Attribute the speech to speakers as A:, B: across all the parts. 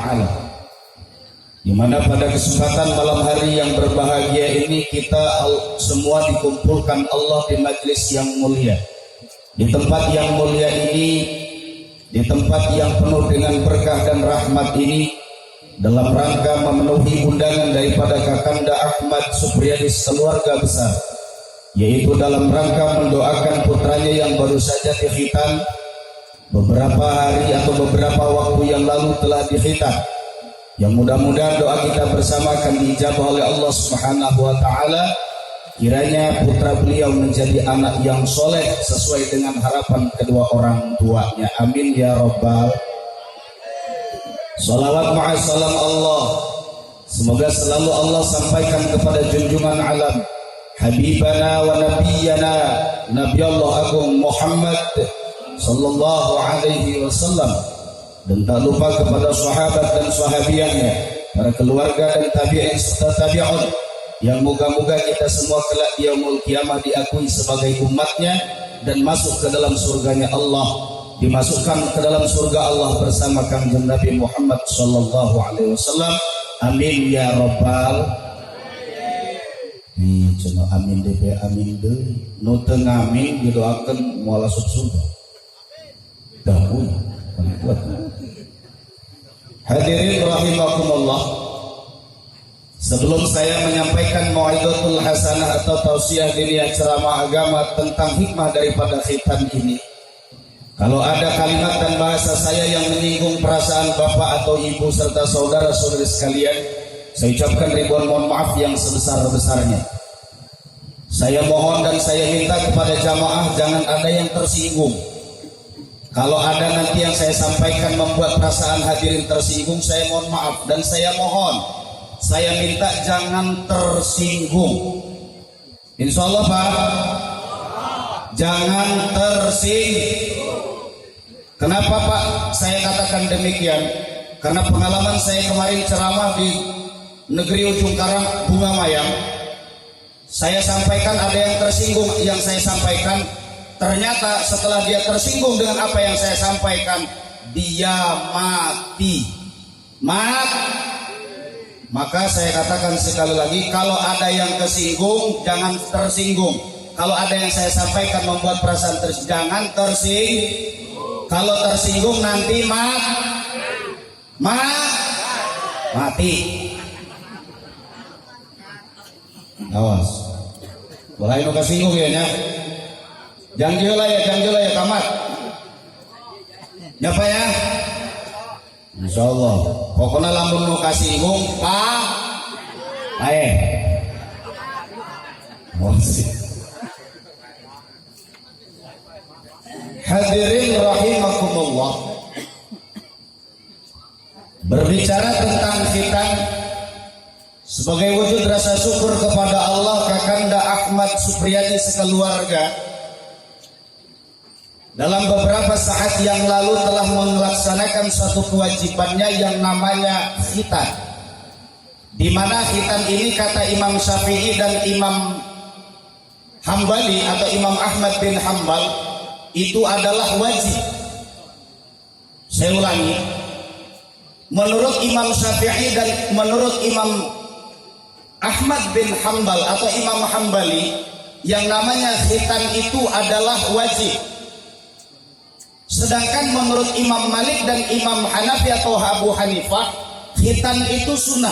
A: taala. Di mana pada kesempatan malam hari yang berbahagia ini kita semua dikumpulkan Allah di majlis yang mulia. Di tempat yang mulia ini, di tempat yang penuh dengan berkah dan rahmat ini, dalam rangka memenuhi undangan daripada Kakanda Ahmad Supriyadi sekeluarga besar, yaitu dalam rangka mendoakan putranya yang baru saja dikhitan beberapa hari atau beberapa waktu yang lalu telah dikhitan. Yang mudah-mudahan doa kita bersama akan diijabah oleh Allah Subhanahu wa taala. Kiranya putra beliau menjadi anak yang soleh sesuai dengan harapan kedua orang tuanya. Amin ya rabbal. Salawat ma'asalam Allah, semoga selalu Allah sampaikan kepada junjungan alam Habibana wa Nabiyana Nabi Allah Agung Muhammad sallallahu alaihi wasallam, dan tak lupa kepada sahabat dan sahabiannya, para keluarga dan tabi'in serta tabi'un, yang moga-moga kita semua kelak di yaumul kiamah diakui sebagai umatnya dan masuk ke dalam surganya Allah, dimasukkan ke dalam surga Allah bersama Kanjeng Nabi Muhammad sallallahu alaihi wasallam. Amin ya rabbal. Cenah amin deui, amin deui. Nu teu ngamin didoakeun moal masuk surga. Dahulu kuat. Hadirin rahimakumullah, sebelum saya menyampaikan mau'izatul hasanah atau tausiah diniyah ceramah agama tentang hikmah daripada khitan ini, kalau ada kalimat dan bahasa saya yang menyinggung perasaan bapak atau ibu serta saudara-saudari sekalian, saya ucapkan ribuan mohon maaf yang sebesar-besarnya. Saya mohon dan saya minta kepada jamaah jangan ada yang tersinggung. Kalau ada nanti yang saya sampaikan membuat perasaan hadirin tersinggung, saya mohon maaf dan saya mohon, saya minta jangan tersinggung. Insya Allah Pak, jangan tersinggung. Kenapa Pak saya katakan demikian? Karena pengalaman saya kemarin ceramah di negeri ujung karang Bunga Mayang, saya sampaikan ada yang tersinggung yang saya sampaikan. Ternyata setelah dia tersinggung dengan apa yang saya sampaikan, dia mati. Maka saya katakan sekali lagi, kalau ada yang kesinggung, jangan tersinggung. Kalau ada yang saya sampaikan membuat perasaan jangan tersinggung. Kalau tersinggung nanti mati. Awas. Mulai nu kesinggung ya nya. Jangan ya kamat. Nyapa ya? Insya Allah. Pokoknya lamun nu kasinggung Pak. Hadirin rahimakumullah. Berbicara tentang khitan sebagai wujud rasa syukur kepada Allah, Kakanda Ahmad Supriyadi sekeluarga dalam beberapa saat yang lalu telah melaksanakan suatu kewajibannya yang namanya khitan, di mana khitan ini kata Imam Syafi'i dan Imam Hambali atau Imam Ahmad bin Hambal itu adalah wajib. Saya ulangi, menurut Imam Syafi'i dan menurut Imam Ahmad bin Hambal atau Imam Hambali, yang namanya khitan itu adalah wajib. Sedangkan menurut Imam Malik dan Imam Hanafi atau Abu Hanifah, khitan itu sunnah.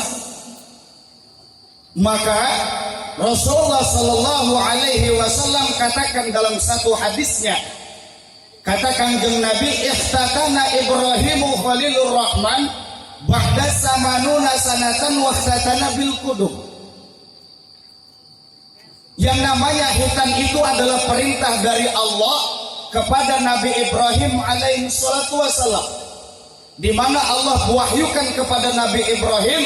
A: Maka Rasulullah Sallallahu Alaihi Wasallam katakan dalam satu hadisnya, kata Kanjeng Nabi, ikhtatana Ibrahimu Khalilur Rahman ba'da samanuna sanatan wahtatana bil qudum. Yang namanya khitan itu adalah perintah dari Allah kepada Nabi Ibrahim alaihi salatu wassalam, di mana Allah wahyukan kepada Nabi Ibrahim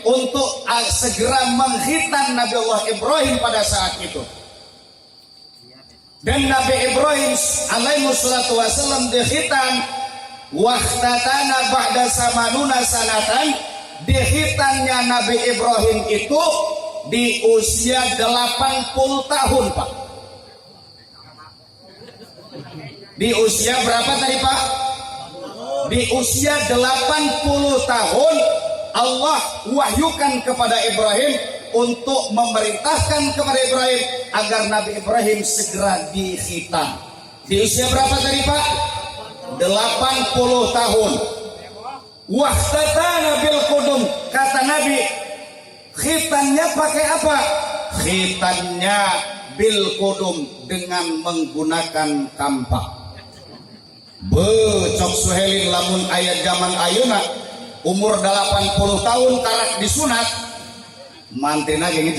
A: untuk segera mengkhitan Nabi Allah Ibrahim pada saat itu. Dan Nabi Ibrahim alaihi salatu wassalam dikhitan wahtatana ba'da samanuna sanatan. Dikhitannya Nabi Ibrahim itu di usia 80 tahun Pak. Di usia berapa tadi Pak? Di usia 80 tahun Allah wahyukan kepada Ibrahim untuk memerintahkan kepada Ibrahim agar Nabi Ibrahim segera dikhitan. Di usia berapa tadi Pak? 80 tahun. Wahtatana bil qudum, kata Nabi, khitannya pakai apa? Khitannya bil qudum, dengan menggunakan kampak. Becok Suhelin lamun ayat zaman ayeuna umur 80 tahun tarak disunat, mantrina ge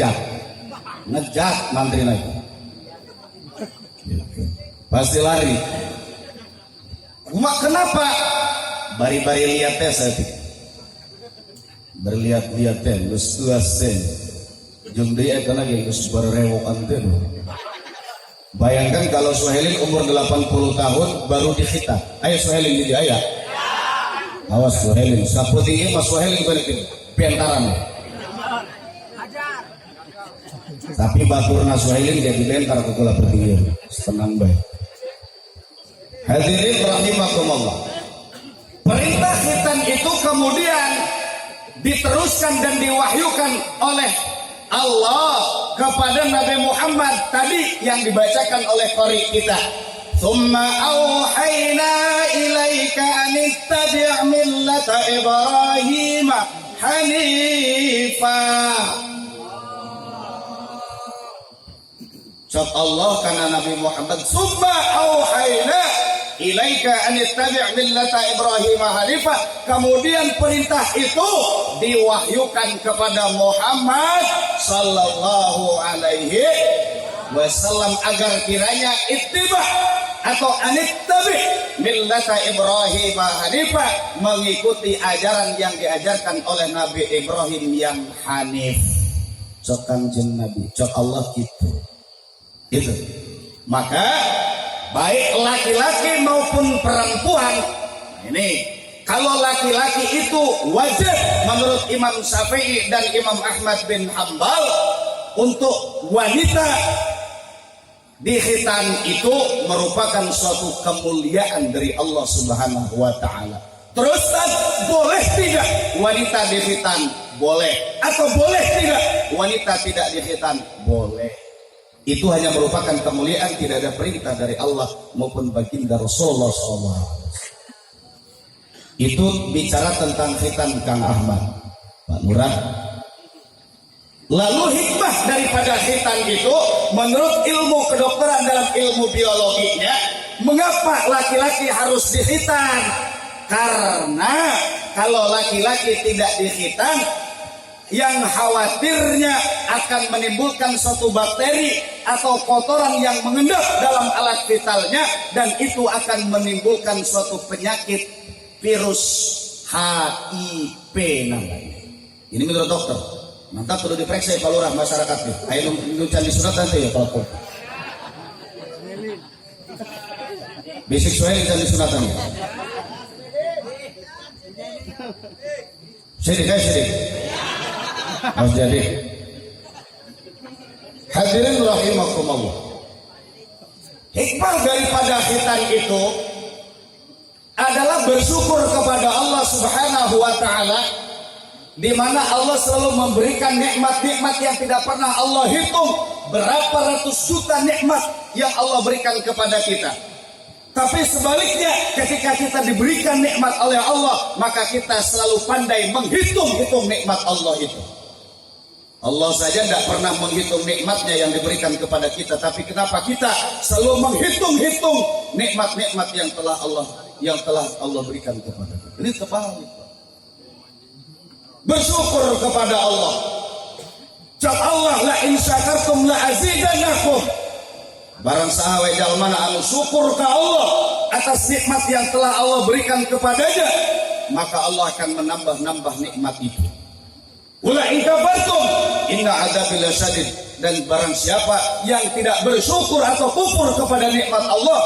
A: ngejat mantrina pasti lari. Kenapa? Bari-bari lihat teh saya berlihat-lihat teh geus tuasen jeung deui kana ge geus barerewokan teh. Bayangkan kalau Suhelin umur 80 tahun baru dikhitan. Ayo Suhelin jadi ayah. Awas Suhelin, saputi ieu mah Suhelin balik bentaran. Tapi baturna Suhelin jadi bentar ku kula pertieur. Tenang bae. Hadirin rahimakumullah. Perintah khitan itu kemudian diteruskan dan diwahyukan oleh Allah kepada Nabi Muhammad tadi yang dibacakan oleh qari kita. Tsumma auhayna ilaika an ittabi' millata Ibrahim hanifa. Cak Allah kana Nabi Muhammad, tsumma auhayna ilaika an ittabi' millata Ibrahim hanifa. Kemudian perintah itu diwahyukan kepada Muhammad sallallahu alaihi wasallam agar kiranya ittiba atau anittabi millata Ibrahim hanifa, mengikuti ajaran yang diajarkan oleh Nabi Ibrahim yang hanif. Cok Kanjeng Nabi, cok Allah gitu. Itu. Maka baik laki-laki maupun perempuan, ini kalau laki-laki itu wajib menurut Imam Syafi'i dan Imam Ahmad bin Hambal untuk wanita dikhitan itu merupakan suatu kemuliaan dari Allah Subhanahu wa taala. Terus boleh tidak wanita dikhitan? Boleh. Atau boleh tidak wanita tidak dikhitan? Boleh. Itu hanya merupakan kemuliaan, tidak ada perintah dari Allah maupun baginda Rasulullah SAW. Itu bicara tentang khitan Kang Ahmad, Pak Murad. Lalu hikmah daripada khitan itu menurut ilmu kedokteran dalam ilmu biologinya, mengapa laki-laki harus dikhitan? Karena kalau laki-laki tidak dikhitan, yang khawatirnya akan menimbulkan suatu bakteri atau kotoran yang mengendap dalam alat vitalnya, dan itu akan menimbulkan suatu penyakit virus HIV namanya. Ini menurut dokter. Mantap, perlu diperiksa Pak Lurah masyarakat nih. Ayo nucan disunat nanti ya Pak. Basic Suhelin dan disunatan ya. Sidik. Mas jadi hadirin rahimakumullah, hikmah daripada khitan itu adalah bersyukur kepada Allah Subhanahu wa taala, di mana Allah selalu memberikan nikmat-nikmat yang tidak pernah Allah hitung. Berapa ratus juta nikmat yang Allah berikan kepada kita. Tapi sebaliknya, ketika kita diberikan nikmat oleh Allah, maka kita selalu pandai menghitung-hitung nikmat Allah itu. Allah saja tidak pernah menghitung nikmatnya yang diberikan kepada kita, tapi kenapa kita selalu menghitung-hitung nikmat-nikmat yang telah Allah berikan kepada kita. Ini kebalik. Bersyukur kepada Allah. Cak Allah, la in syakartum la azidanakum. Barang sahawe jalmana anu syukur ke Allah atas nikmat yang telah Allah berikan kepadanya, maka Allah akan menambah-nambah nikmat itu. Wala in kafartum inna adzabi lasyadid. Dan barang siapa yang tidak bersyukur atau kufur kepada nikmat Allah,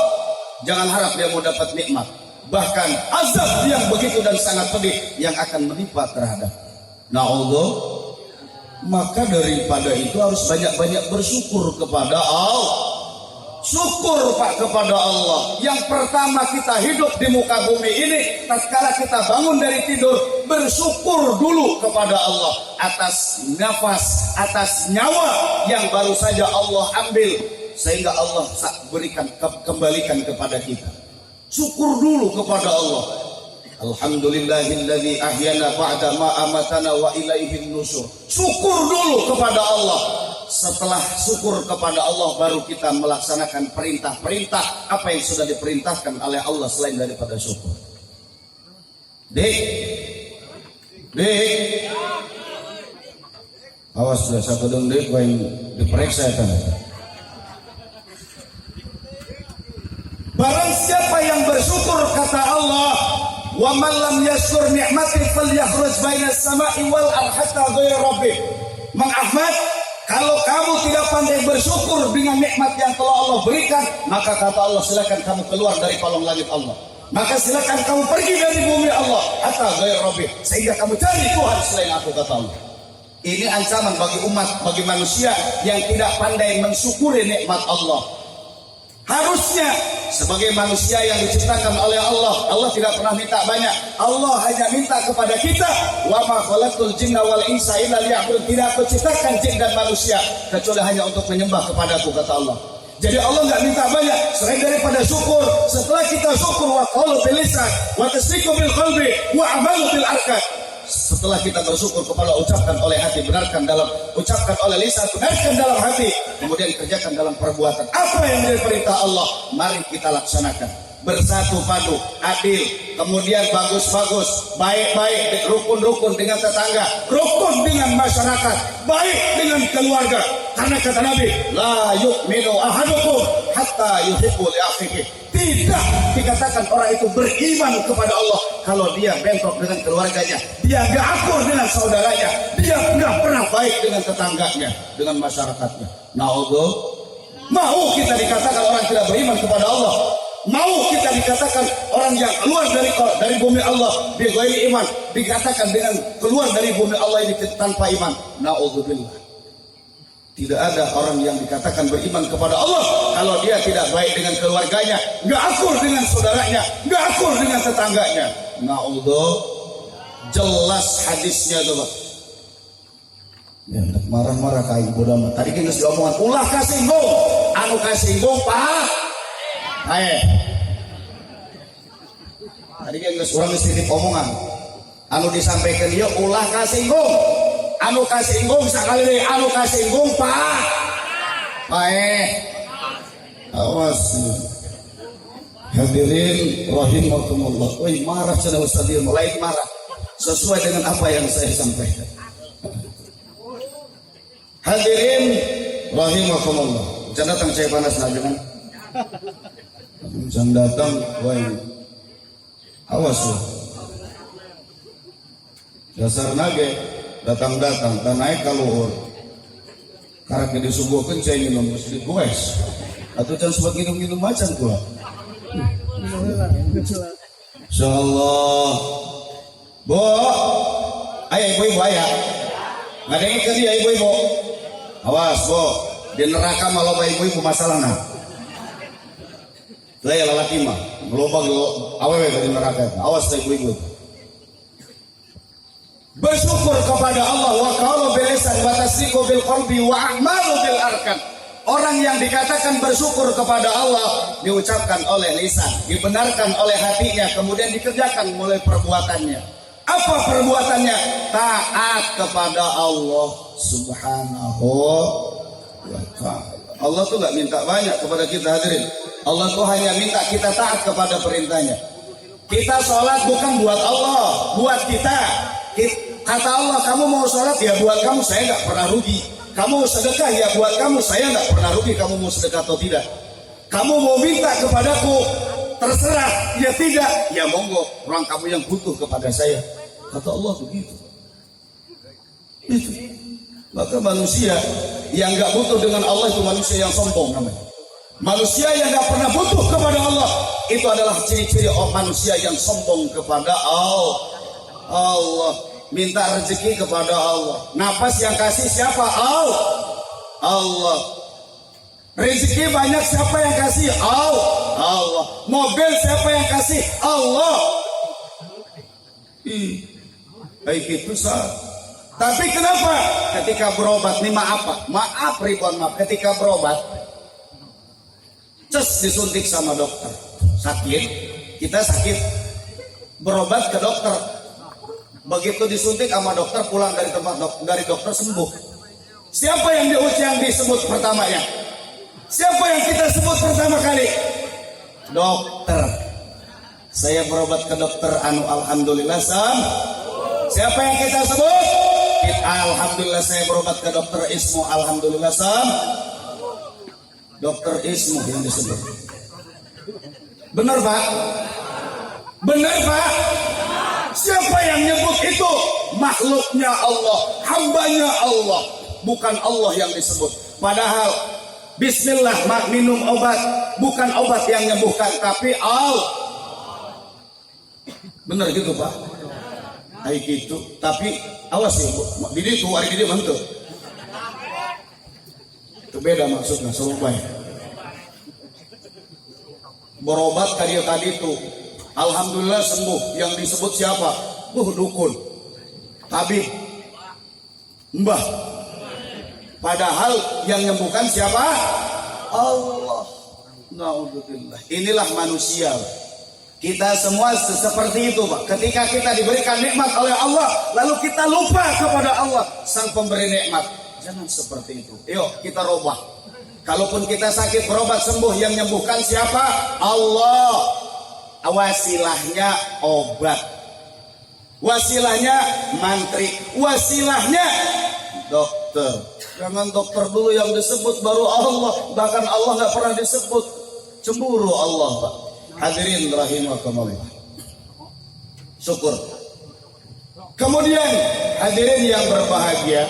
A: jangan harap dia mau dapat nikmat. Bahkan azab yang begitu dan sangat pedih yang akan menimpa terhadap. Na'udzu. Maka daripada itu harus banyak-banyak bersyukur kepada Allah. Syukur Pak kepada Allah. Yang pertama kita hidup di muka bumi ini, tatkala kita bangun dari tidur, bersyukur dulu kepada Allah atas nafas, atas nyawa yang baru saja Allah ambil, sehingga Allah berikan, kembalikan kepada kita. Syukur dulu kepada Allah. Alhamdulillahilladzi ahyana ba'da ma amatana wa ilaihin nusyur. Syukur dulu kepada Allah. Setelah syukur kepada Allah, baru kita melaksanakan perintah-perintah apa yang sudah diperintahkan oleh Allah selain daripada syukur. Dik, awas sudah satu dong dik, gue yang diperiksa kan. Barang siapa yang bersyukur, kata Allah, wa man lam yashkur ni'mati falyakhruj bainas sama'i wal ardh hatta ghayra rabbih. Mang Ahmad, kalau kamu tidak pandai bersyukur dengan nikmat yang telah Allah berikan, maka kata Allah, silakan kamu keluar dari kolong langit Allah. Maka silakan kamu pergi dari bumi Allah, hatta ghayra rabbih, sehingga kamu cari Tuhan selain aku, kata Allah. Ini ancaman bagi umat, bagi manusia yang tidak pandai mensyukuri nikmat Allah. Harusnya sebagai manusia yang diciptakan oleh Allah, Allah tidak pernah minta banyak. Allah hanya minta kepada kita, wa ma khalaqtul jinna wal insa illa liya'budun. Tidak aku ciptakan jin dan manusia kecuali hanya untuk menyembah kepadaku, kata Allah. Jadi Allah nggak minta banyak selain daripada syukur. Setelah kita syukur, wa qaulu bil lisan wa tasdiqu bil qalbi wa amalu bil arkan. Setelah kita bersyukur kepada ucapkan oleh hati, benarkan dalam ucapkan oleh lisan, benarkan dalam hati, kemudian kerjakan dalam perbuatan. Apa yang menjadi perintah Allah, mari kita laksanakan. Bersatu padu, adil, kemudian bagus-bagus, baik-baik, rukun-rukun dengan tetangga, rukun dengan masyarakat, baik dengan keluarga. Karena kata Nabi, la yu'minu ahadukum hatta yuhibbu li akhihi. Tidak dikatakan orang itu beriman kepada Allah kalau dia bentrok dengan keluarganya, dia gak akur dengan saudaranya, dia gak pernah baik dengan tetangganya, dengan masyarakatnya. Na'udhu, mau kita dikatakan orang tidak beriman kepada Allah? Mau kita dikatakan orang yang keluar dari bumi Allah bighairi iman, dikatakan dengan keluar dari bumi Allah ini tanpa iman? Na'udzubillah. Tidak ada orang yang dikatakan beriman kepada Allah kalau dia tidak baik dengan keluarganya, nggak akur dengan saudaranya, nggak akur dengan tetangganya. Na'udzubillah. Jelas hadisnya coba. Ya, marah-marah kain bodoh amat. Tadi kita sudah omongan, ulah kasinggung, anu kasinggung pak. Tadi kita orang sedikit omongan, anu disampaikan dia ulah kasinggung. Anu kasinggung sekali deh, anu kasinggung pak. Awas. Hadirin rahimakumullah. Woi, marah sudah Ustaz, mulai marah. Sesuai dengan apa yang saya sampaikan. Hadirin rahimakumullah. Jangan datang saya panas lagi kan. Jangan datang, woi. Awas loh. Dasar nage. Datang-datang, dan naik ke luhur. Karena kita disuguhkan saya minum mesti goes. Atau jangan sempat minum-minum macam gua. Insyaallah. Bo, ayo ibu-ibu ayah. Nggak ada yang ke dia ibu-ibu. Awas bo, di neraka malah ibu-ibu masalah nah. Saya lalaki mah, gelombang awewe di neraka. Awas ibu-ibu. Bersyukur kepada Allah, wa qaulu bil lisan wa tasdiqu bil qalbi wa a'malu bil arkan. Orang yang dikatakan bersyukur kepada Allah diucapkan oleh lisan, dibenarkan oleh hatinya, kemudian dikerjakan oleh perbuatannya. Apa perbuatannya? Taat kepada Allah Subhanahu wa ta'ala. Allah tuh gak minta banyak kepada kita hadirin. Allah tuh hanya minta kita taat kepada perintahnya. Kita sholat bukan buat Allah, buat kita. Kata Allah, kamu mau sholat ya buat kamu, saya nggak pernah rugi. Kamu mau sedekah ya buat kamu, saya nggak pernah rugi. Kamu mau sedekah atau tidak? Kamu mau minta kepadaku, terserah. Ya tidak, ya monggo. Orang kamu yang butuh kepada saya. Kata Allah begitu. Itu. Maka manusia yang nggak butuh dengan Allah itu manusia yang sombong namanya. Manusia yang nggak pernah butuh kepada Allah itu adalah ciri-ciri manusia yang sombong kepada Allah. Minta rezeki kepada Allah. Nafas yang kasih siapa? Allah. Rezeki banyak, siapa yang kasih? Allah. Mobil siapa yang kasih? Allah. Baik itu sah. Tapi kenapa ketika berobat nih maaf ribuan maaf, ketika berobat disuntik sama dokter, sakit, kita sakit, berobat ke dokter, begitu disuntik sama dokter, pulang dari tempat dari dokter sembuh. Siapa yang disebut pertamanya? Siapa yang kita sebut pertama kali? Dokter. Saya berobat ke dokter alhamdulillah Siapa yang kita sebut? Alhamdulillah saya berobat ke dokter Ismu, alhamdulillah Dokter Ismu yang disebut. Benar Pak? Benar Pak? Siapa yang nyebut itu? Makhluknya Allah, hambanya Allah, bukan Allah yang disebut. Padahal bismillah minum obat, bukan obat yang menyembuhkan, tapi benar gitu Pak? Kayak gitu. Tapi awas ya Bu, didi itu hari didi mantu. Itu beda maksudnya, selubay. Berobat tadi itu, alhamdulillah sembuh. Yang disebut siapa? Dukun, tabib, mbah. Padahal yang menyembuhkan siapa? Allah. Naudzubillah. Inilah manusia. Kita semua seperti itu Pak. Ketika kita diberikan nikmat oleh Allah, lalu kita lupa kepada Allah sang pemberi nikmat. Jangan seperti itu. Yuk kita robah. Kalaupun kita sakit berobat sembuh, yang menyembuhkan siapa? Allah. Wasilahnya obat, wasilahnya mantri, wasilahnya dokter. Jangan dokter dulu yang disebut, baru Allah. Bahkan Allah nggak pernah disebut. Cemburu Allah Pak. Hadirin rahimakumullah. Syukur. Kemudian hadirin yang berbahagia,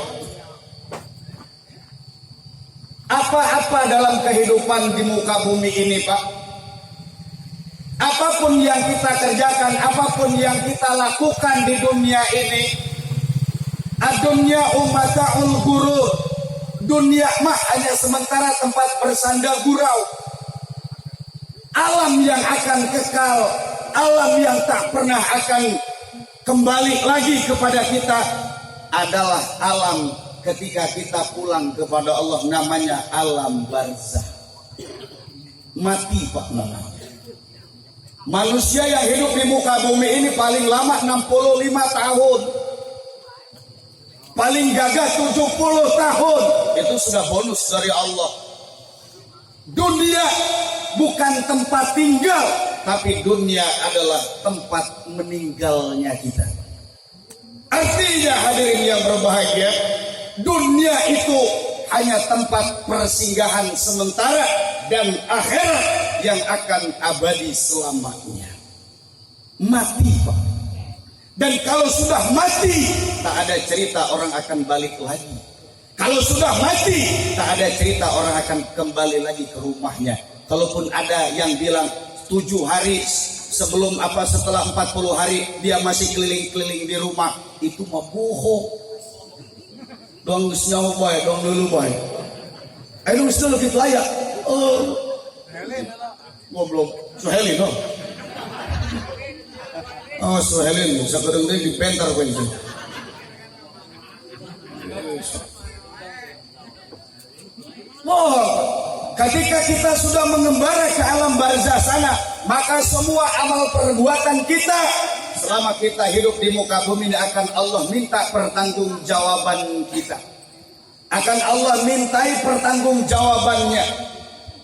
A: apa-apa dalam kehidupan di muka bumi ini Pak, apapun yang kita kerjakan, apapun yang kita lakukan di dunia ini, ad-dunya ummata'ul ghurur. Dunia mah hanya sementara tempat bersandar gurau. Alam yang akan kekal, alam yang tak pernah akan kembali lagi kepada kita adalah alam ketika kita pulang kepada Allah, namanya alam barzah. Mati Pak namanya. Manusia yang hidup di muka bumi ini paling lama 65 tahun. Paling gagah 70 tahun. Itu sudah bonus dari Allah. Dunia bukan tempat tinggal, tapi dunia adalah tempat meninggalnya kita. Artinya hadirin yang berbahagia, dunia itu hanya tempat persinggahan sementara dan akhirat yang akan abadi selamanya. Mati Pak. Dan kalau sudah mati, tak ada cerita orang akan balik lagi. Kalau sudah mati, tak ada cerita orang akan kembali lagi ke rumahnya. Kalaupun ada yang bilang 7 hari setelah 40 hari dia masih keliling-keliling di rumah, itu mah bohong. Dong senyawa baik, dong dulu baik. Ayo dulu gitu aja. Gua belum Suhelin dong. Suhelin, sekarang dia dipentar gue itu. Ketika kita sudah mengembara ke alam barzah sana, maka semua amal perbuatan kita selama kita hidup di muka bumi ini akan Allah minta pertanggungjawaban kita. Akan Allah mintai pertanggungjawabannya.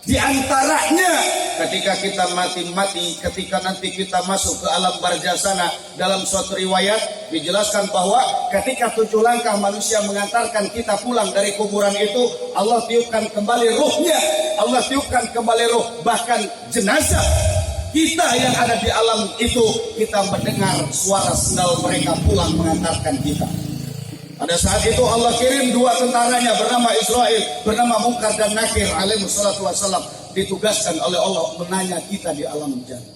A: Di antaranya ketika kita mati, ketika nanti kita masuk ke alam barzah sana, dalam suatu riwayat dijelaskan bahwa ketika 7 langkah manusia mengantarkan kita pulang dari kuburan itu, Allah tiupkan kembali ruhnya, Allah tiupkan kembali ruh. Bahkan jenazah kita yang ada di alam itu, kita mendengar suara sendal mereka pulang mengantarkan kita. Pada saat itu Allah kirim 2 tentaranya bernama Israel, bernama Munkar dan Nakir alaihi salatu wassalam, ditugaskan oleh Allah menanya kita di alam jannah.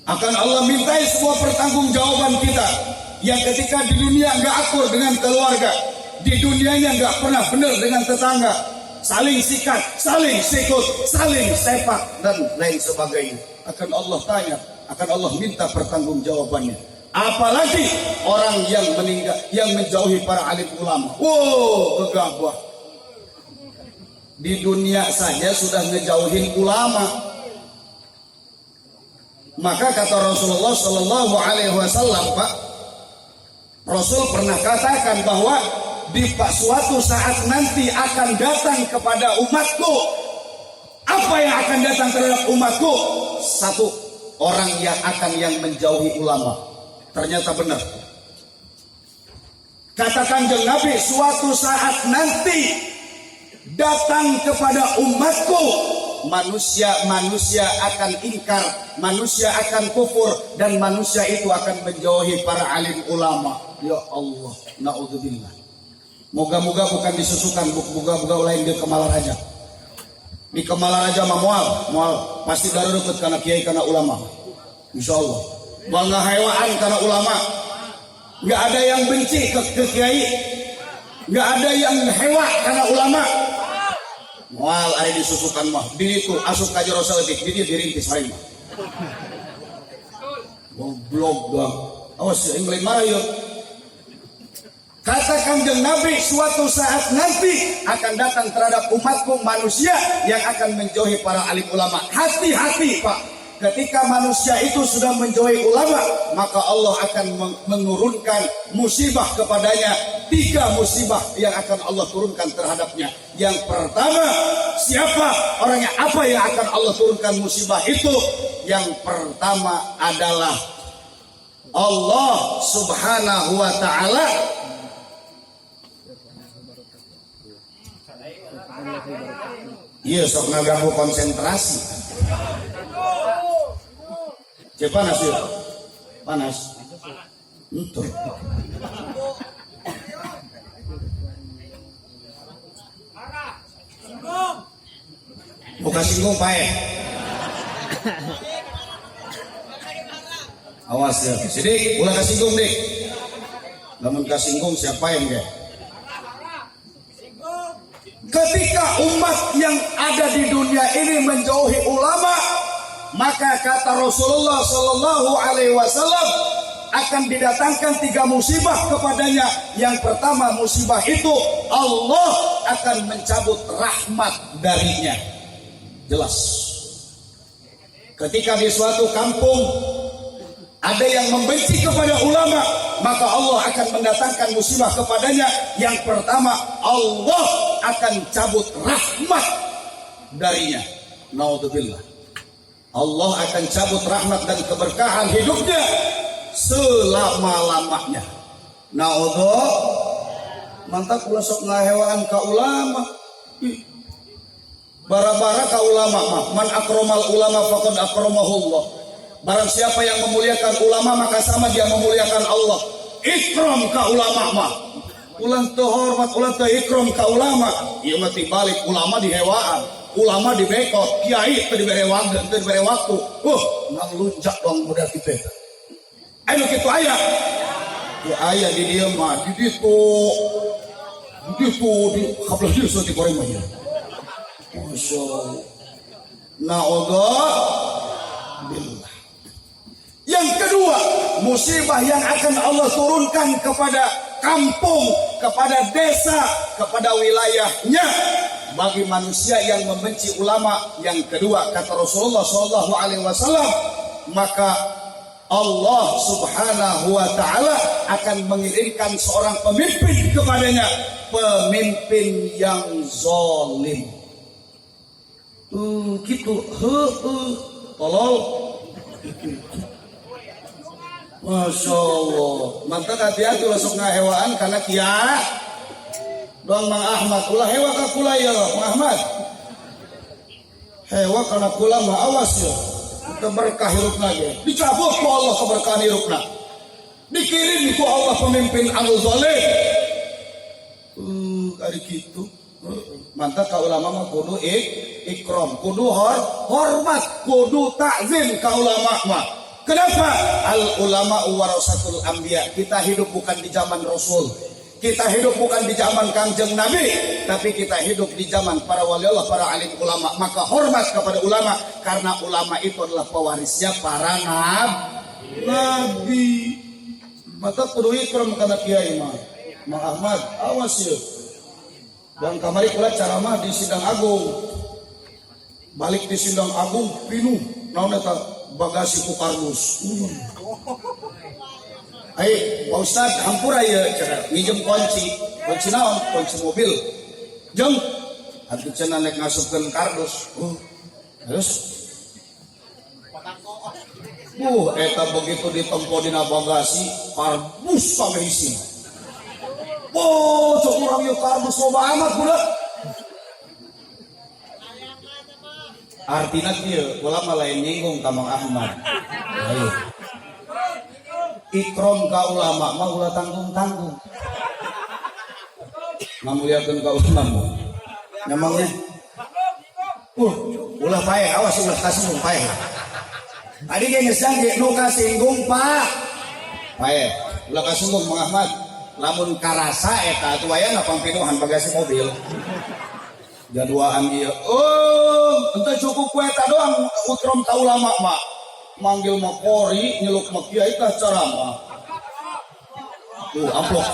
A: Akan Allah mintai semua pertanggungjawaban kita yang ketika di dunia nggak akur dengan keluarga, di dunianya nggak pernah benar dengan tetangga, saling sikat, saling sikut, saling sepak dan lain sebagainya. Akan Allah tanya, akan Allah minta pertanggungjawabannya. Apalagi orang yang meninggal, yang menjauhi para alim ulama. Wow, gegabah. Di dunia saja sudah ngejauhin ulama. Maka kata Rasulullah Sallallahu Alaihi Wasallam, Pak, Rasul pernah katakan bahwa di suatu saat nanti akan datang kepada umatku. Apa yang akan datang terhadap umatku? Satu orang yang menjauhi ulama. Ternyata benar. Kata Kanjeng Nabi, suatu saat nanti datang kepada umatku, manusia akan ingkar, manusia akan kufur, dan manusia itu akan menjauhi para alim ulama. Ya Allah, naudzubillah. Moga-moga bukan disusukan, moga-moga lain di Kemalaraja. Di Kemalaraja mah mual pasti darudukut karena kiai karena ulama. Insya Allah. Bangga hewaan karena ulama. Nggak ada yang benci ke kiai, nggak ada yang hewa karena ulama. Mual ada disusukan mah, di itu asup kaji Rasul lebih, di dia dirintis hari mah. Goblok dong. Awas yang lain marah yuk. Kata Kanjeng Nabi, suatu saat nanti akan datang terhadap umatku manusia yang akan menjauhi para alim ulama. Hati-hati Pak, ketika manusia itu sudah menjauhi ulama, maka Allah akan menurunkan musibah kepadanya. 3 musibah yang akan Allah turunkan terhadapnya. Yang pertama, siapa orangnya, apa yang akan Allah turunkan musibah itu? Yang pertama adalah Allah Subhanahu wa ta'ala iya sok ngaganggu konsentrasi. Cek panas ya? Panas. Entuh. Bukan singgung Pak ya? Awas ya. Sidik, ulah kasinggung dik. Namun kasinggung siapa yang dia? Ketika umat yang ada di dunia ini menjauhi ulama, maka kata Rasulullah Sallallahu Alaihi Wasallam akan didatangkan 3 musibah kepadanya. Yang pertama musibah itu Allah akan mencabut rahmat darinya. Jelas. Ketika di suatu kampung ada yang membenci kepada ulama, maka Allah akan mendatangkan musibah kepadanya. Yang pertama, Allah akan cabut rahmat darinya. Naudzubillah. Allah akan cabut rahmat dan keberkahan hidupnya selama-lamanya. Naudzubillah. Mantap ulah sok ngahewaan ka ulama. Bara-bara ka ulama mah, man akramal ulama faqad akramahullah. Barang siapa yang memuliakan ulama maka sama dia memuliakan Allah. Ikram ka ulama mah. Ulang teu hormat, ulang teu ikram ka ulama. Ieu mah tibalik ulama dihewaan, ulama dibekot, kiai teu dibere waktu. Ngalunjak dong budak kitu. Anu kitu aya. Di aya di dieu mah, di ditu. Di ditu di kabelah dieu di goreng mah. Masyaallah. Naudzubillah. Yang kedua, musibah yang akan Allah turunkan kepada kampung, kepada desa, kepada wilayahnya bagi manusia yang membenci ulama. Yang kedua, kata Rasulullah Sallallahu Alaihi Wasallam, maka Allah Subhanahu wa ta'ala akan mengirimkan seorang pemimpin kepadanya, pemimpin yang zalim. Gitu, tolol. Masya Allah. Mantap hati-hati langsung ngahewaan karena kia. Doang Mang Ahmad, ulah hewa ka kula ya Mang Ahmad. Hewa karena kula mah awas ya. Kita berkah hirupna ge. Dicabut ku Allah keberkahan hirupna. Dikirim ku Allah pemimpin anu zalim. Ari kitu. Mantap ka ulama mah kudu ikram, kudu hormat, kudu takzim ka ulama mah. Kenapa? Al ulama warasatul anbiya. Kita hidup bukan di zaman Rasul. Kita hidup bukan di zaman Kangjeng Nabi, tapi kita hidup di zaman para wali Allah, para alim ulama. Maka hormat kepada ulama, karena ulama itu adalah pewarisnya para nabi. Maka kudu ikram kana kiai mah. Mang Ahmad, awas ya. Dan kamari kula ceramah di sidang agung. Balik di sidang agung pinuh naon eta bagasi ku kardus. Hai, Pak Ustad, hampura ya, minjem kunci naon, kunci mobil. Jeng, atuh cenah nek ngasupkeun kardus. Terus eta begitu ditempo dina bagasi, kardus sampai isi. Cok urang ieu kardus loba amat budak. Artina kieu, ulama lain nyinggung ka Mang Ahmad. Ayo. Ikram ka ulama mah ulah tanggung-tanggung. Ngamuliakeun ka ulama. Memangnya ulah paeh, awas ulah kasinggung paeh. Tadi ge geus jangge nu kasinggung Pak. Paeh, ulah kasinggung Mang Ahmad. Lamun karasa eta atuh aya pampinuhan bagasi mobil. Jaduaan ieu. Ente cukup ku eta doang ikram ka ulama mah. Manggil mah kori, nyeluk mah kiai tah ceramah. Amplok.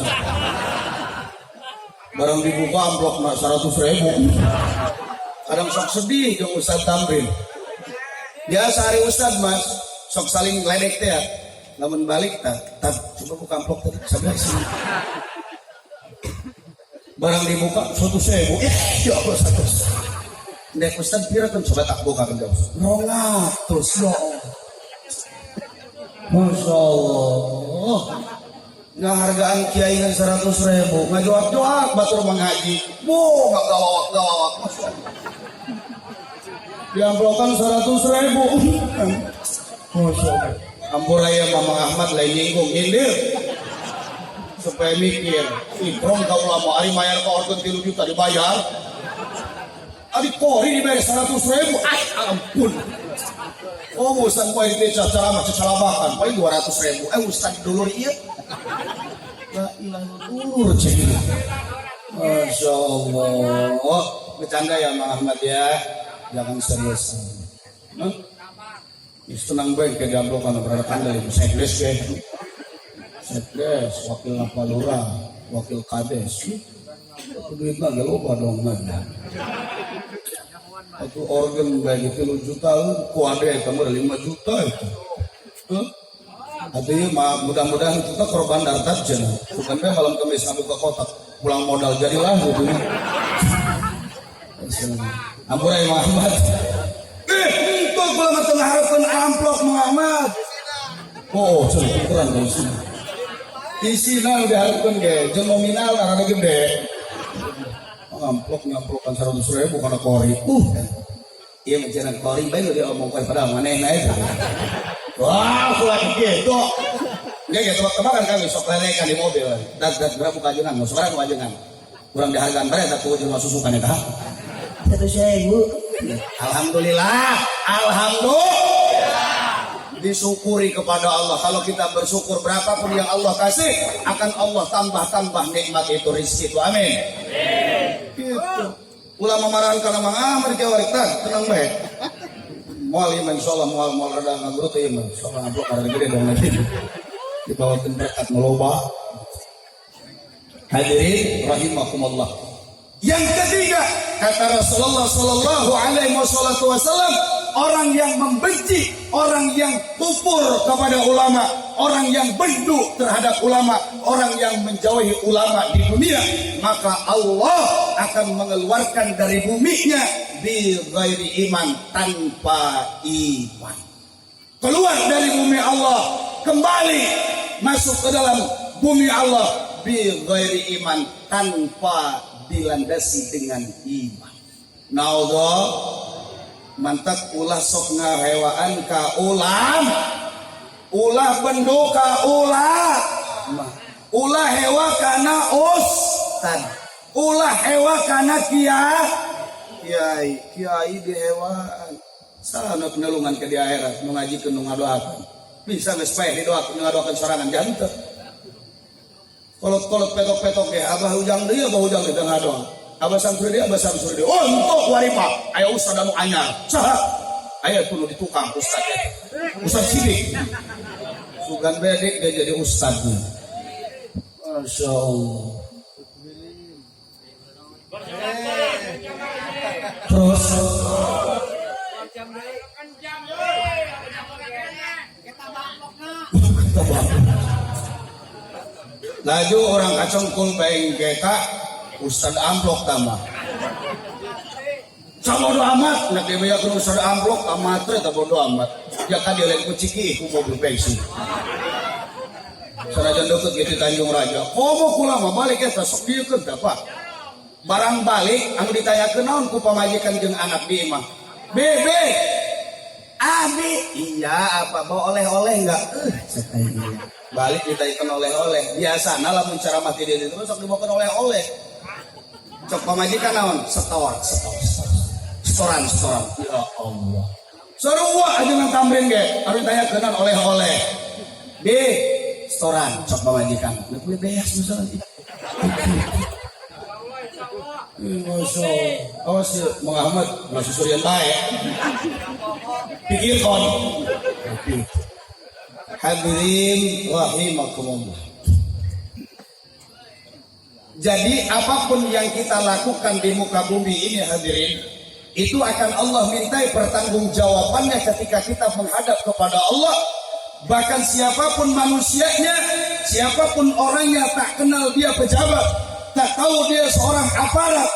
A: Barang dibuka amplok mah 100.000. Kadang sok sedih jeung Ustaz Tamrin. Biasa hari Ustaz Mas, sok saling ledek teh. Lamun balik tah, coba buka amplok teh sebelah sini. Barang dibuka 100.000. Ya Allah 100. Nek Ustaz pira kan coba tak buka kan jauh. 200 ya Allah. Masya Allah. Ngahargaan kiai ngan 100.000. Ngajoak-joak batur mengaji. Gak gawak. Masya Allah. Diamplokan 100.000. Masya Allah. Ampuraya Mama Ahmad lain nyinggung. Indir. Supaya mikir. Ikram ka ulama. Ari mayar ka organ 3 juta dibayar. Ari kori dibayar 100.000. Ampun. Ustaz mau dibaca ceramah cecalabakan paling 200.000. Ustaz dulur iya. La ilaha dulur cek. Masya Allah. Bercanda ya Mang Ahmad ya. Jangan serius. Senang baik ke diamplokan beradakan dari sekdes ya. Sekdes, wakil Napalura, wakil Kades. Itu duitnya gak lupa dong. Atau organ bagi 3 juta, kuade kamu ada 5 juta itu. Artinya mudah-mudahan kita korban dartat aja. Bukan kayak malam kemis ngambil ke kotak, pulang modal jadilah gitu. Ampura ya Muhammad. Itu kalau nggak harapkan amplop Muhammad. Ukuran dari sini. Isinya udah harapkan ge, jeng nominal karena gede. Ngamplokan 100.000 karena kori. Iya mencenak kori baik dia omong kori pada mana naik. Wah, pulang gitu. Dia gitu kemarin kami sok lelekan di mobil. Dat berapa kajengan? Mau sekarang kajengan. Kurang dihargaan mereka tuh cuma susukan itu. 100.000. Alhamdulillah. Disyukuri kepada Allah. Kalau kita bersyukur berapapun yang Allah kasih, akan Allah tambah nikmat itu, rezeki itu. Amin. Gitu. Ulama marahan kana Mang Ahmad ke waritan tenang bae. Moal ieu insyaallah moal rada ngaguru teh ieu insyaallah amplop kada gede dong nanti. Dibawakeun berkat meloba. Hadirin rahimakumullah. Yang ketiga, kata Rasulullah sallallahu alaihi wasallam, orang yang membenci, orang yang kufur kepada ulama, orang yang bendu terhadap ulama, orang yang menjauhi ulama di dunia, maka Allah akan mengeluarkan dari buminya bi ghairi iman, tanpa iman. Keluar dari bumi Allah, kembali masuk ke dalam bumi Allah bi ghairi iman, tanpa dilandasi dengan iman. Naudzubillah. Mantap ulah sok ngahewaan ka ulah bendu ka ulah hewa kana ustad, ulah hewa kana kiai di hewaan sana penelungan ke di akhirat nu ngajikeun nu ngadoakeun bisa geus paeh didoakeun ngadoakeun sorangan janten
B: kolot-kolot petok-petok ya, abah hujang dia ngadong. Abah samsuri dia. Oh, untuk waripa. Ayo ustad anu anyar. Saha? Ayo kudu di tukang ustad. Ustad sidik. Sugan bedik dia jadi ustad. Masya Allah. Terus laju orang kacongkul baing keka Ustad amplok tambah sabodo amat nak dibayar ke Ustad amplok amat tak bodo amat ya kan dia lain kuciki ku mobil bensin sanajan deket gitu Tanjung Raja komo kulama balik eta sok dieu keun apa barang balik anu ditanyakeun naon ku pamajikan jeung anak di imah bebe abi iya apa bawa oleh-oleh enggak balik ditanyakan oleh-oleh biasa lamun cara mati dia itu sok dibawakan oleh-oleh cok pamajikan naon setoran ya Allah sarua aja nang tamrin ge anu ditanyakeun oleh-oleh B setoran cok pamajikan lebih beas misalnya Masya awas ya Muhammad masih surian baik pikir kon hadirin rahimakumullah. Jadi apapun yang kita lakukan di muka bumi ini hadirin, itu akan Allah mintai pertanggungjawabannya ketika kita menghadap kepada Allah. Bahkan siapapun manusianya, siapapun orangnya, tak kenal dia pejabat, tak tahu dia seorang aparat,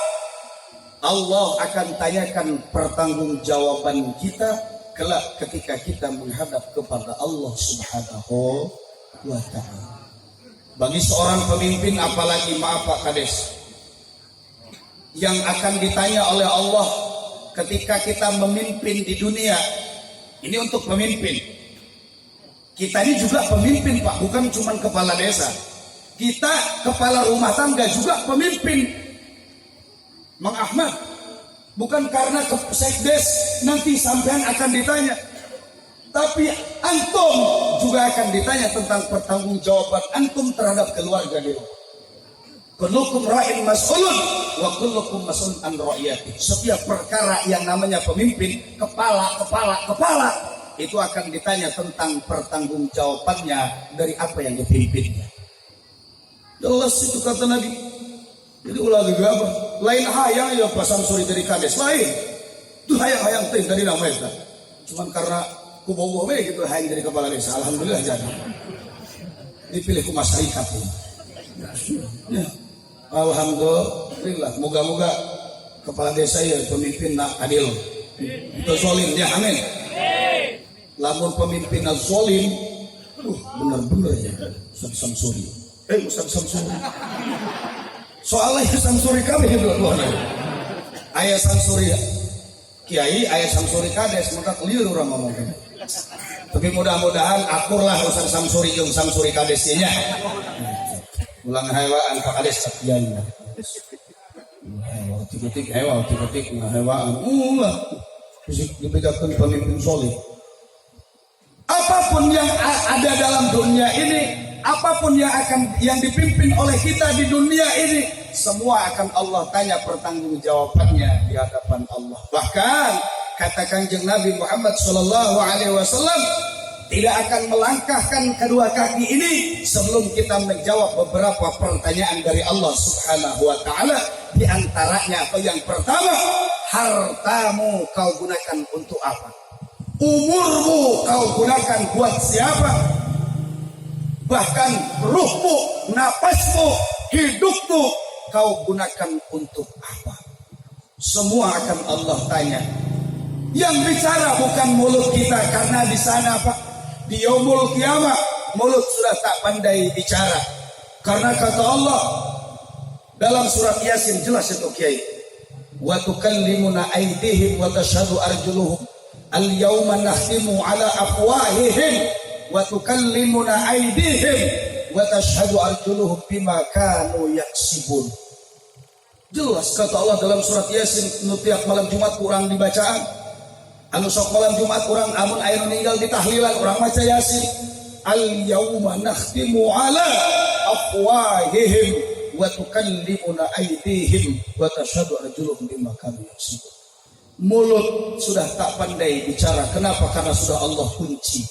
B: Allah akan tanyakan pertanggungjawaban kita kelak ketika kita menghadap kepada Allah Subhanahu wa ta'ala. Bagi seorang pemimpin apalagi maaf Pak Kades yang akan ditanya oleh Allah ketika kita memimpin di dunia. Ini untuk pemimpin. Kita ini juga pemimpin Pak, bukan cuma kepala desa. Kita kepala rumah tangga juga pemimpin. Mang Ahmad, bukan karena ke sekdes nanti sampean akan ditanya, tapi antum juga akan ditanya tentang pertanggungjawaban antum terhadap keluarga di rumah. Kullukum ra'in mas'ulun wa kullukum mas'ulun an ra'iyati. Setiap perkara yang namanya pemimpin, kepala itu akan ditanya tentang pertanggungjawabannya dari apa yang dipimpinnya. Jelas itu kata Nabi. Jadi ulah juga apa? Lain hayang ya pasang suri dari kades lain. Itu hayang-hayang teh dari nama itu. Cuman karena kubogoh we gitu hayang dari kepala desa. Alhamdulillah jadi. Dipilih ku masyarakat ini. Ya. Alhamdulillah. Moga-moga kepala desa ya pemimpin nak adil. Itu zalim ya amin. Lamun pemimpin zalim, benar-benar ya Ustaz Samsuri. Ustaz Samsuri. Soalnya Samsuri kami dua-duanya. Ayah Samsuri Kiai, ayah Samsuri Kades, maka keliru orang ngomongnya. Tapi mudah-mudahan akurlah Ustaz Samsuri jeung Samsuri Kadesnya. Ulang hewaan Pak Kades Kiai. Titik hewaan. Ulah. Dipegakan pemimpin solid. Apapun yang ada dalam dunia ini, apapun yang dipimpin oleh kita di dunia ini, semua akan Allah tanya pertanggungjawabannya di hadapan Allah. Bahkan kata Kanjeng Nabi Muhammad SAW tidak akan melangkahkan kedua kaki ini sebelum kita menjawab beberapa pertanyaan dari Allah Subhanahu wa taala. Di antaranya atau yang pertama, hartamu kau gunakan untuk apa? Umurmu kau gunakan buat siapa? Bahkan ruhmu, napasmu, hidupmu kau gunakan untuk apa? Semua akan Allah tanya. Yang bicara bukan mulut kita, karena di sana Pak, di yaumul kiamat mulut sudah tak pandai bicara. Karena kata Allah dalam surat Yasin jelas itu Kiai. Wa tukallimuna aydihim wa tashhadu arjuluhum al-yawma nakhtimu ala afwahihim wa tukallimuna aydihim wa tashhadu arjuluhum bima kanu yaksibun. Jelas kata Allah dalam surat Yasin, tiap malam Jumat kurang dibacaan. Anu sok malam Jumat kurang amun aya nu ninggal di tahlilan urang maca Yasin. Al yauma nakhtimu ala afwahihim wa tukallimuna aydihim wa tashhadu arjuluhum bima kanu yaksibun. Mulut sudah tak pandai bicara. Kenapa? Karena sudah Allah kunci.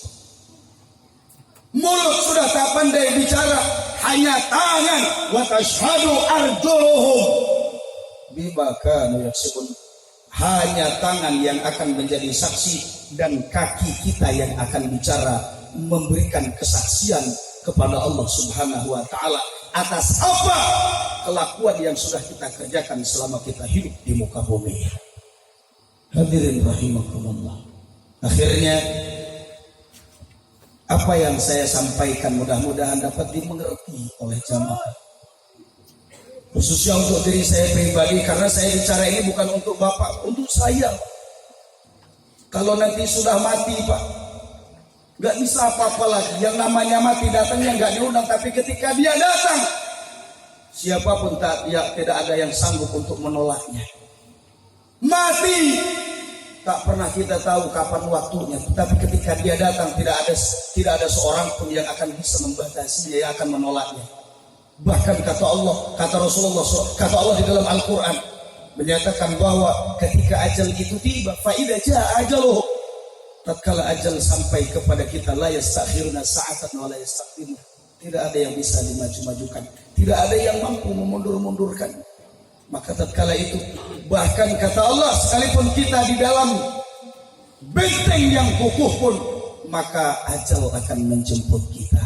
B: Mulut sudah tak pandai bicara, hanya tangan. Wa tashhadu arjuluhum bima kanu yaksibun. Hanya tangan yang akan menjadi saksi dan kaki kita yang akan bicara, memberikan kesaksian kepada Allah Subhanahu wa taala atas apa kelakuan yang sudah kita kerjakan selama kita hidup di muka bumi. Hadirin rahimakumullah. Akhirnya apa yang saya sampaikan mudah-mudahan dapat dimengerti oleh jamaah, khususnya untuk diri saya pribadi, karena saya bicara ini bukan untuk Bapak, untuk saya. Kalau nanti sudah mati Pak, gak bisa apa-apa lagi. Yang namanya mati datangnya gak diundang, tapi ketika dia datang, siapapun tidak ada yang sanggup untuk menolaknya. Mati tak pernah kita tahu kapan waktunya, tapi ketika dia datang tidak ada seorang pun yang akan bisa membatasinya, yang akan menolaknya. Bahkan kata Allah, kata Rasulullah, kata Allah di dalam Al-Quran menyatakan bahwa ketika ajal itu tiba, fa idza jaa ajaluhum, tatkala ajal sampai kepada kita, la yastakhiruna sa'atan wa la yastaqdimun, tidak ada yang bisa dimaju-majukan, tidak ada yang mampu memundur-mundurkan. Maka tatkala itu, bahkan kata Allah, sekalipun kita di dalam benteng yang kokoh pun, maka ajal akan menjemput kita.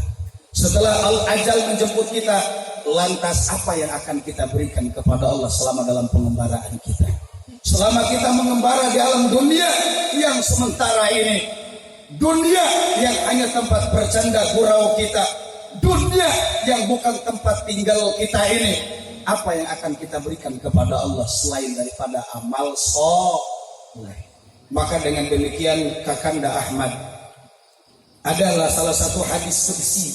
B: Setelah ajal menjemput kita, lantas apa yang akan kita berikan kepada Allah selama dalam pengembaraan kita? Selama kita mengembara di alam dunia yang sementara ini, dunia yang hanya tempat bercanda gurau kita, dunia yang bukan tempat tinggal kita ini, apa yang akan kita berikan kepada Allah selain daripada amal soleh? Maka dengan demikian Kakanda Ahmad adalah salah satu hadis qudsi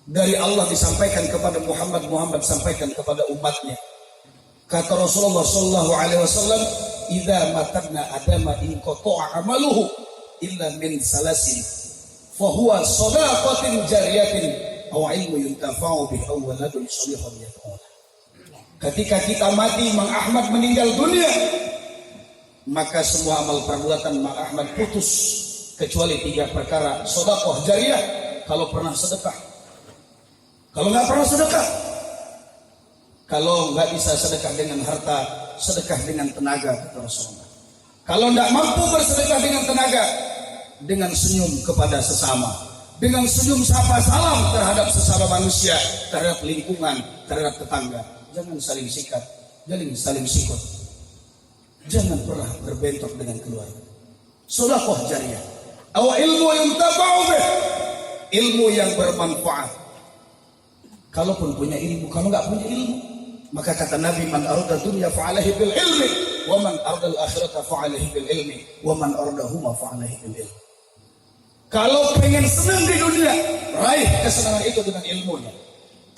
B: dari Allah disampaikan kepada Muhammad sampaikan kepada umatnya. Kata Rasulullah sallallahu alaihi wasallam, "Idza matanna adama in qata'a amaluhu illa min salasin, fa huwa shadaqatin jariyatin aw ilmu yuntafa'u bihi aw waladun shalihun yad'u." Ketika kita mati, Mang Ahmad meninggal dunia, maka semua amal perbuatan Mang Ahmad putus kecuali 3 perkara. Sedekah jariyah, kalau pernah sedekah. Kalau nggak pernah sedekah, kalau nggak bisa sedekah dengan harta, sedekah dengan tenaga, kata Rasulullah. Kalau nggak mampu bersedekah dengan tenaga, dengan senyum kepada sesama, dengan senyum sapa salam terhadap sesama manusia, terhadap lingkungan, terhadap tetangga. Jangan saling sikat, jangan saling sikut, jangan pernah berbentrok dengan keluarga. Sedekah jariyah, aw ilmu yang tabauh, ilmu yang bermanfaat. Kalaupun punya ilmu, kalau nggak punya ilmu, maka kata Nabi, man arada dunya fa'alaihi bil ilmi, wa man arada al akhirata fa'alaihi bil ilmi, wa man aradahuma fa'alaihi bil ilmi. Kalau pengen senang di dunia, raih kesenangan itu dengan ilmunya.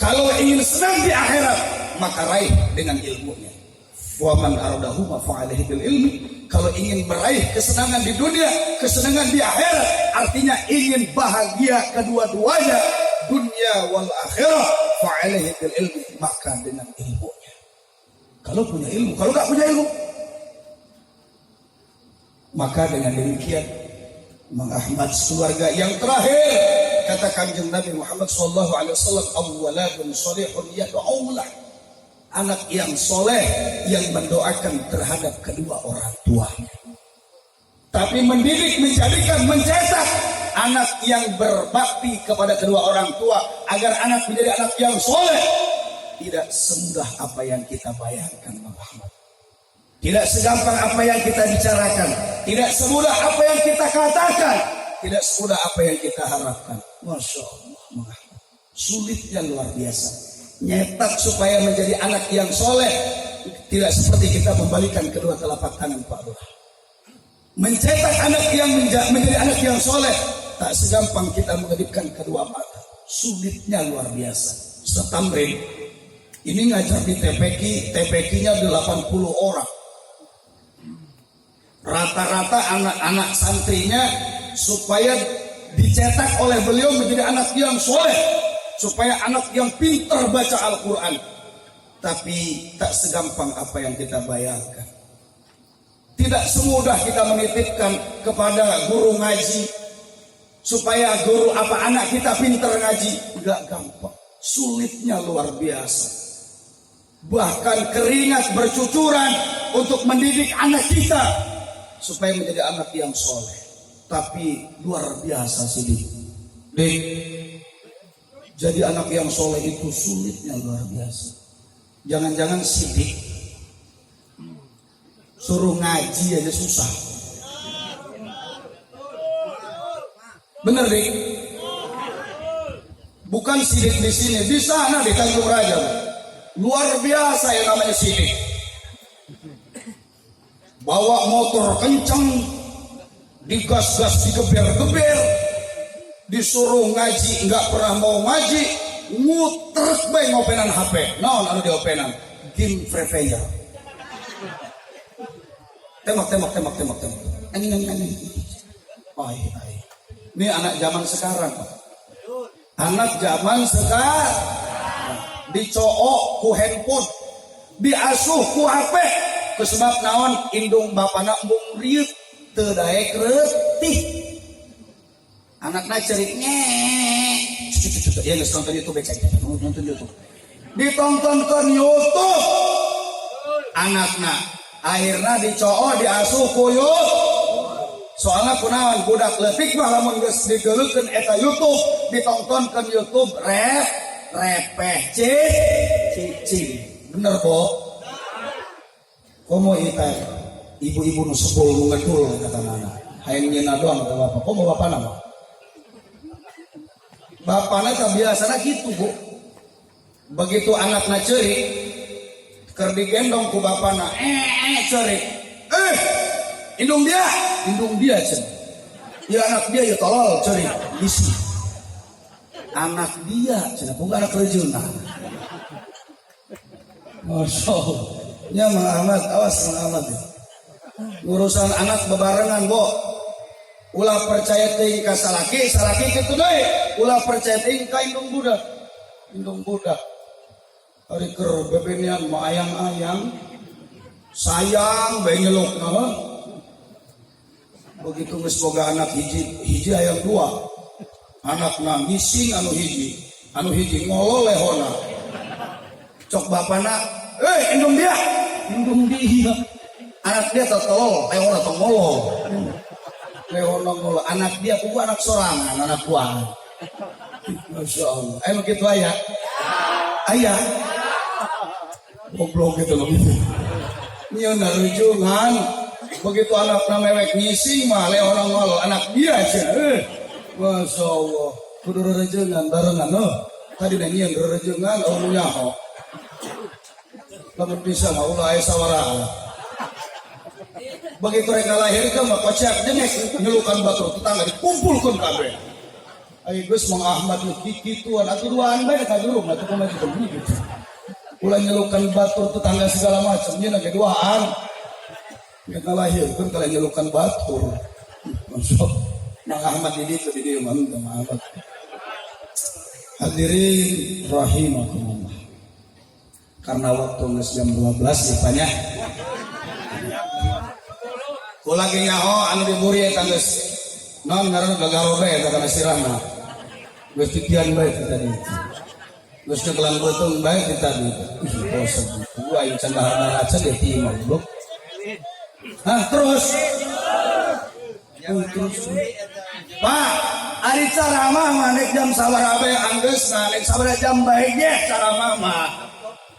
B: Kalau ingin senang di akhirat, maka raih dengan ilmunya. Wa man aradahuma fa'alaihi bil ilmi. Kalau ingin meraih kesenangan di dunia, kesenangan di akhirat, artinya ingin bahagia kedua-duanya, dunia wal akhirah, fa'alaihi bil ilmi, maka dengan ilmunya. Kalau punya ilmu, kalau nggak punya ilmu, maka dengan demikian Mang Ahmad keluarga yang terakhir, kata Kanjeng Nabi Muhammad SAW, awwaladun sholihun yad'ulah, anak yang soleh yang mendoakan terhadap kedua orang tuanya. Tapi mendidik, mencetak anak yang berbakti kepada kedua orang tua agar anak menjadi anak yang soleh, tidak semudah apa yang kita bayangkan, Bang Ahmad. Tidak segampang apa yang kita bicarakan, tidak semudah apa yang kita katakan, tidak semudah apa yang kita harapkan. Masya Allah, Bang Ahmad, sulitnya luar biasa. Nyetak supaya menjadi anak yang soleh tidak seperti kita membalikan kedua telapak tangan, Pak Lurah. Mencetak anak yang menjadi anak yang soleh tak segampang kita mengedipkan kedua mata. Sulitnya luar biasa. Setamrin ini ngajar di TPQ-nya 80 orang. Rata-rata anak-anak santrinya supaya dicetak oleh beliau menjadi anak yang soleh, supaya anak yang pintar baca Al-Quran. Tapi tak segampang apa yang kita bayangkan. Tidak semudah kita menitipkan kepada guru ngaji supaya guru anak kita pintar ngaji. Enggak gampang, sulitnya luar biasa. Bahkan keringat bercucuran untuk mendidik anak kita supaya menjadi anak yang soleh. Tapi luar biasa sih, Dik. Jadi anak yang soleh itu sulitnya luar biasa. Jangan-jangan sidik suruh ngaji aja susah. Bener, Dik? Bukan sidik di sini, di sana di Tanjung Raja. Luar biasa yang namanya sidik. Bawa motor kencang, digas-gas, digeber-geber, disuruh ngaji, nggak pernah mau ngaji, ngutrek bae ngopenan HP. Naon anu diopenan? Game Free Fire. Tembak. Anjing. Ini anak zaman sekarang, Pak. Anak zaman sekarang dicook ku handphone, diasuh ku HP, kesebab naon indung bapana embung riuk teu daek reutih. Anakna cerik ya geus nonton YouTube cek nonton YouTube. Ditontonkeun YouTube. Anakna akhirna dicook diasuh ku soalnya kunaon budak leutik mah lamun geus digeuleukeun eta YouTube, ditontonkeun YouTube repeh cicing. Bener, Bo? Komo ita ibu-ibu nu sebul nu ngedul kata mana. Hayang nyeuna doang kata bapak. Komo bapana mah. Bapana teh biasana gitu, Bu. Begitu anakna ceurik keur digendong ku bapana, ceurik. Indung dia cenah. Ya anak dia ya tolol ceurik bisi. Anak dia cenah bukan anak rejeuna. Masya Allah. Ya Mang Ahmad, awas Mang Ahmad. Urusan anak bebarengan, Bo. Ulah percaya teuing ka salaki kitu deui. Ulah percaya teuing ka indung budak. Ari keur bebenian mah ayang-ayang. Sayang bae nyelukna mah. Begitu geus boga anak hiji hayang dua. Anakna ngising anu hiji ngolol lehona. Cok bapana, indung dia. Anak dia tolol, lehona tong ngolol. Lehona ngolol. Anak dia kuku anak sorangan, anak buah. Masya Allah. Begitu ayah. Goblok gitu loh gitu. Nyeuna rujungan. Begitu anakna mewek ngising mah lehona ngolol. Anak dia aja. Masya Allah. Kudu rerejengan barengan tadi nyanyian rerejengan nu nyaho. Lamun bisa mah ulah aya sawaraha. Begitu rek ngalahirkeun mah kocak dengek nyelukan batur tetangga dikumpulkeun kabeh. Ai geus Mang Ahmad kikituan atuh duaan bae ka durung atuh kumaha gitu. Ulah nyelukan batur tetangga segala macam nya ge duaan. Rek ngalahirkeun kala nyelukan batur. Masya Mang Ahmad di dieu mah Mang Ahmad. Hadirin rahimakumullah. Karena waktu geus jam 12 ditanya. Kula ge nyaho anu diburi eta geus naon ngaranna gagarobe eta kana sirahna. Geus titian bae tadi. Geus kegelan beutung bae tadi. Bosan. Gua aya candahana acan ge timah goblok. Terus. Pak, ari caramah mah nek jam sabaraha bae anggeusna, nek sabaraha jam bae ge caramah mah.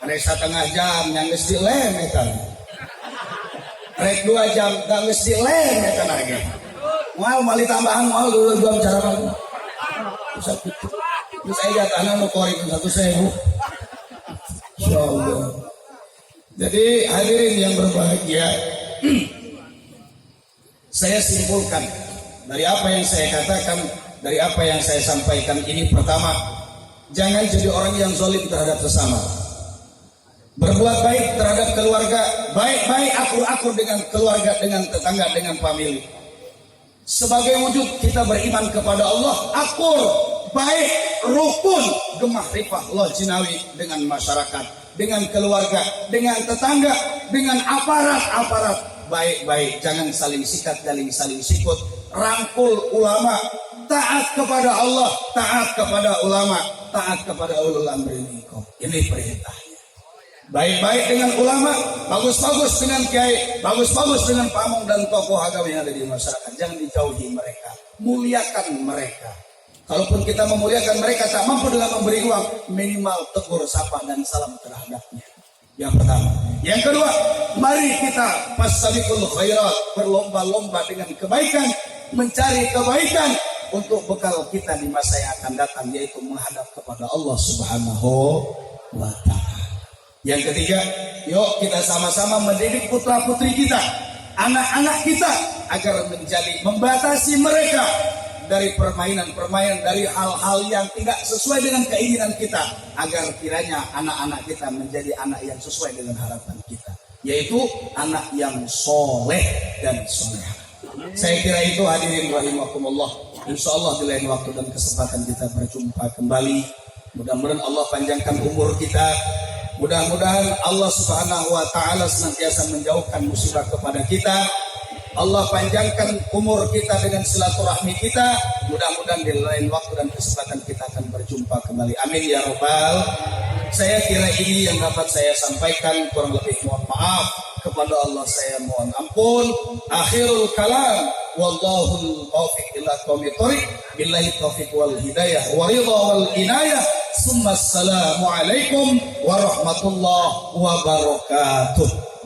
B: Rek setengah jam yang geus dilem eta. Rek 2 jam geus dilem eta lagi. Moal mali tambahan moal 2 jam caramah. Terus aya jatahna nu korek 1.000. Insyaallah. Jadi hadirin yang berbahagia, saya simpulkan dari apa yang saya katakan, dari apa yang saya sampaikan ini, pertama, jangan jadi orang yang zalim terhadap sesama. Berbuat baik terhadap keluarga, baik-baik akur-akur dengan keluarga, dengan tetangga, dengan famili. Sebagai wujud kita beriman kepada Allah, akur, baik rukun gemah rifah lojinawi dengan masyarakat, dengan keluarga, dengan tetangga, dengan aparat baik-baik, jangan saling sikat, saling sikut, rangkul ulama, taat kepada Allah, taat kepada ulama, taat kepada ulul amri minkum. Ini perintahnya. Baik-baik dengan ulama, bagus-bagus dengan kiai, bagus-bagus dengan pamong dan tokoh agama yang ada di masyarakat. Jangan dijauhi mereka, muliakan mereka. Kalaupun kita memuliakan mereka tak mampu dalam memberi uang, minimal tegur, sapa dan salam terhadapnya. Yang pertama. Yang kedua, mari kita fastabiqul khairat, berlomba-lomba dengan kebaikan, mencari kebaikan untuk bekal kita di masa yang akan datang, yaitu menghadap kepada Allah Subhanahu wa Ta'ala. Yang ketiga, yuk kita sama-sama mendidik putra-putri kita, anak-anak kita, agar membatasi mereka dari permainan-permainan, dari hal-hal yang tidak sesuai dengan keinginan kita, agar kiranya anak-anak kita menjadi anak yang sesuai dengan harapan kita, yaitu anak yang soleh dan soleha. Saya kira itu, hadirin rahimakumullah. Insyaallah di lain waktu dan kesempatan kita berjumpa kembali. Mudah-mudahan Allah panjangkan umur kita. Mudah-mudahan Allah Subhanahu wa Ta'ala senantiasa menjauhkan musibah kepada kita. Allah panjangkan umur kita dengan silaturahmi kita. Mudah-mudahan di lain waktu dan kesempatan kita akan berjumpa kembali. Amin ya Rabbal. Saya kira ini yang dapat saya sampaikan. Kurang lebih mohon maaf. Kepada Allah saya mohon ampun. Akhirul kalam. Wallahul taufiq ila qaumit thoriq. Billahi taufiq wal hidayah. Wa ridha wal inayah. Summa assalamu alaikum warahmatullahi wabarakatuh.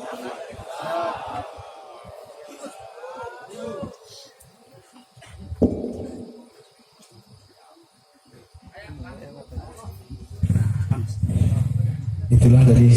A: Itulah dari